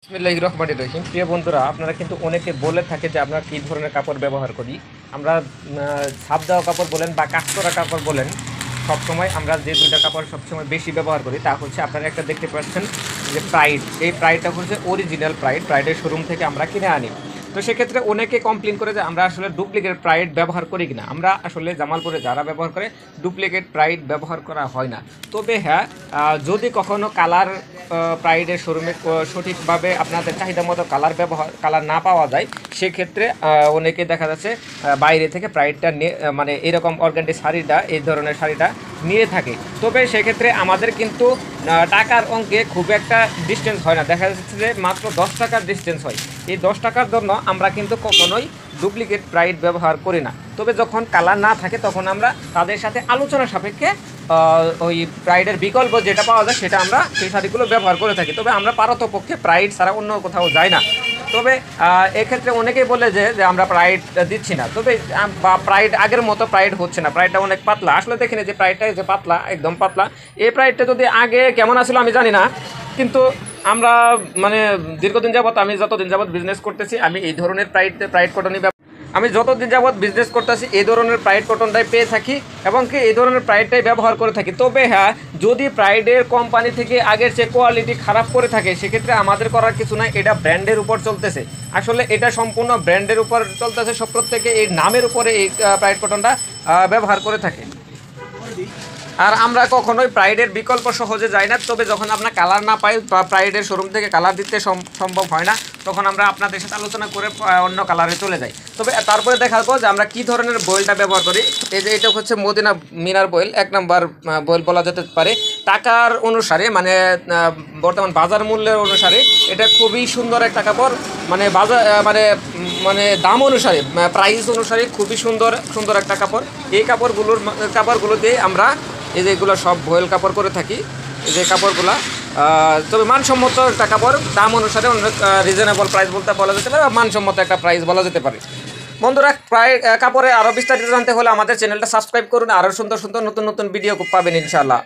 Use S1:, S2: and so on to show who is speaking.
S1: বিসমিল্লাহির রহমানির রহিম। প্রিয় বন্ধুরা, আপনারা কিন্তু অনেকে বলে থাকে যে আমরা কী ধরনের কাপড় ব্যবহার করি। আমরা ছাপ দেওয়া কাপড় বলেন বা কাজ করা কাপড় বলেন, সবসময় আমরা যে দুইটা কাপড় সবসময় বেশি ব্যবহার করি তা হচ্ছে আপনারা একটা দেখতে পাচ্ছেন যে প্রাইড। এই প্রাইডটা হচ্ছে অরিজিনাল প্রাইডের শোরুম থেকে আমরা কিনে আনি। তো সেক্ষেত্রে অনেকে কমপ্লেন করে যে আমরা আসলে ডুপ্লিকেট প্রাইড ব্যবহার করি কিনা। আমরা আসলে জামালপুরে যারা ব্যবহার করে ডুপ্লিকেট প্রাইড ব্যবহার করা হয় না। তবে হ্যাঁ, যদি কখনো কালার প্রাইডের শোরুমে সঠিকভাবে আপনাদের চাহিদা মতো কালার না পাওয়া যায়, সেক্ষেত্রে অনেকে দেখা যাচ্ছে বাইরে থেকে প্রাইডটা নিয়ে মানে এরকম অর্গানডি শাড়িটা, এই ধরনের শাড়িটা নিয়ে থাকে। তবে সেক্ষেত্রে আমাদের কিন্তু টাকার অঙ্কে খুব একটা ডিস্টেন্স হয় না, দেখা যাচ্ছে যে মাত্র 10 টাকার ডিস্টেন্স হয়। এই 10 টাকার জন্য আমরা কিন্তু কখনোই ডুপ্লিকেট প্রাইড ব্যবহার করি না। তবে যখন কালার না থাকে তখন আমরা তাদের সাথে আলোচনা সাপেক্ষে ওই প্রাইডের বিকল্প যেটা পাওয়া যায় সেটা আমরা সেই শাড়িগুলো ব্যবহার করে থাকি। তবে আমরা পারতপক্ষে প্রাইড ছাড়া অন্য কোথাও যাই না। তবে এক্ষেত্রে অনেকেই বলে যে আমরা প্রাইড দিচ্ছি না। তবে বা প্রাইড আগের মতো প্রাইড হচ্ছে না, প্রাইডটা অনেক পাতলা। আসলে দেখেন যে প্রাইডটা যে পাতলা, একদম পাতলা। এই প্রাইডটা যদি আগে কেমন আসলে আমি জানি না, কিন্তু আমরা মানে দীর্ঘদিন যাবৎ, আমি যতদিন যাবৎ বিজনেস করতেছি, আমি এই ধরনের প্রাইড কটনই আমি যতদিন যাবৎ বিজনেস করতেছি এই ধরনের প্রাইড কটনটাই পেয়ে থাকি এবং কি এই ধরনের প্রাইডটাই ব্যবহার করে থাকি। তবে হ্যাঁ, যদি প্রাইডের কোম্পানি থেকে আগের চেয়ে কোয়ালিটি খারাপ করে থাকে সেক্ষেত্রে আমাদের করার কিছু নাই, এটা ব্র্যান্ডের উপর চলতেছে। আসলে এটা সম্পূর্ণ ব্র্যান্ডের উপর চলতেছে, সব প্রত্যেকে এই নামের উপরে এই প্রাইড কটনটা ব্যবহার করে থাকে। আর আমরা কখনোই প্রাইডের বিকল্প সহজে যাই না। তবে যখন আমরা কালার না পাই বা প্রাইডের শোরুম থেকে কালার দিতে সম্ভব হয় না, তখন আমরা আপনাদের সাথে আলোচনা করে অন্য কালারে চলে যাই। তবে তারপরে দেখাবো যে আমরা কী ধরনের বয়েলটা ব্যবহার করি। এই যে এটা হচ্ছে মদিনা মিনার বয়েল, 1 নম্বর বয়েল বলা যেতে পারে। টাকার অনুসারে মানে বর্তমান বাজার মূল্যের অনুসারে এটা খুবই সুন্দর একটা কাপড়, মানে বাজার মানে দাম অনুসারে, প্রাইস অনুসারে খুবই সুন্দর একটা কাপড়। এই কাপড়গুলোতে আমরা এই যে এগুলো সব ভয়েল কাপড় করে থাকি, এই যে কাপড়গুলো। তবে মানসম্মত একটা কাপড়, দাম অনুসারে অনেক রিজনেবল প্রাইস বলা যেতে পারে, মানসম্মত একটা প্রাইস বলা যেতে পারে। বন্ধুরা, কাপড়ে আরও বিস্তারিত জানতে হলে আমাদের চ্যানেলটা সাবস্ক্রাইব করুন, আরও সুন্দর নতুন ভিডিও পাবেন ইনশাআল্লাহ।